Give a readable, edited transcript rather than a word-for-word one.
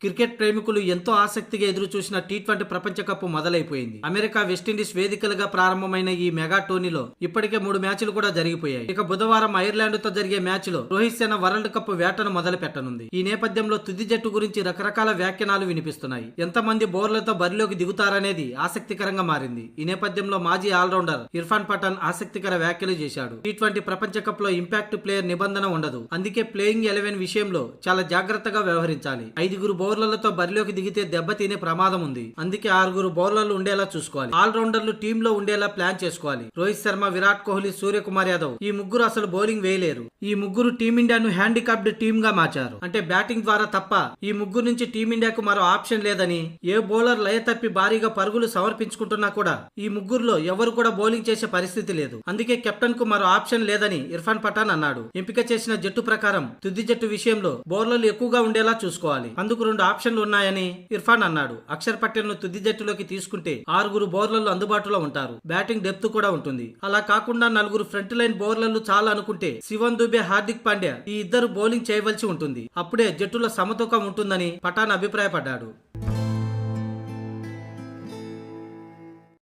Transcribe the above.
Cricket ప్రేమికులు ఎంతో ఆసక్తిగా ఎదురు చూసిన టీ20 ప్రపంచ కప్ మొదలైపోయింది. అమెరికా, వెస్టిండీస్ వేదికలుగా ప్రారంభమైన ఈ మెగా టోర్నీలో ఇప్పటికే 3 మ్యాచ్లు కూడా జరిగిపోయాయి. ఇక బుధవారం ఐర్లాండ్ తో జరిగే మ్యాచ్ లో రోహిత్ శర్మ వరల్డ్ కప్ వేటను మొదలు పెట్టనుంది. ఈ నేపథ్యంలో తుది జట్టు గురించి రకరకాల వ్యాఖ్యానాలు వినిపిస్తున్నాయి. ఎంతమంది బౌలర్లతో బరిలోకి దిగుతారనేది ఆసక్తికరంగా మారింది. ఈ నేపథ్యంలో మాజీ ఆల్రౌండర్ ఇర్ఫాన్ పఠాన్ ఆసక్తికర వ్యాఖ్యలు చేశాడు. టీ20 ప్రపంచ కప్ లో ఇంపాక్ట్ ప్లేయర్ నిబంధన ఉండదు. అందుకే ప్లేయింగ్ 11 విషయంలో చాలా జాగ్రత్తగా వ్యవహరించాలి. 5 బౌలర్లతో బరిలోకి దిగితే దెబ్బతినే ప్రమాదం ఉంది. అందుకే 6 బౌలర్లు ఉండేలా చూసుకోవాలి. ఆల్రౌండర్లు టీమ్ లో ఉండేలా ప్లాన్ చేసుకోవాలి. రోహిత్ శర్మ, విరాట్ కోహ్లీ, సూర్యకుమార్ యాదవ్ ఈ ముగ్గురు అసలు బౌలింగ్ వేయలేరు. ఈ ముగ్గురు టీమిండియాను హ్యాండికాప్డ్ టీమ్ గా మార్చారు. అంటే బ్యాటింగ్ ద్వారా తప్ప ఈ ముగ్గురు నుంచి టీమిండియాకు మరో ఆప్షన్ లేదని, ఏ బౌలర్ లయ తప్పి భారీగా పరుగులు సమర్పించుకుంటున్నా కూడా ఈ ముగ్గురులో ఎవరు కూడా బౌలింగ్ చేసే పరిస్థితి లేదు. అందుకే కెప్టెన్ కు మరో ఆప్షన్ లేదని ఇర్ఫాన్ పఠాన్ అన్నాడు. ఎంపిక చేసిన జట్టు ప్రకారం తుది జట్టు విషయంలో బౌలర్లు ఎక్కువగా ఉండేలా చూసుకోవాలి. అందుకు 2 ఆప్షన్లు ఉన్నాయని ఇర్ఫాన్ అన్నాడు. అక్షర్ పటేల్ ను తుది జట్టులోకి తీసుకుంటే 6 బౌలర్లు అందుబాటులో ఉంటారు. బ్యాటింగ్ డెప్త్ కూడా ఉంటుంది. అలా కాకుండా 4 ఫ్రంట్ లైన్ బౌలర్లు చాలా అనుకుంటే శివన్ దుబే, హార్దిక్ పాండ్యా ఈ ఇద్దరు బౌలింగ్ చేయవలసి ఉంటుంది. అప్పుడే జట్టులో సమతూకం ఉంటుందని పఠాన్ అభిప్రాయపడ్డాడు.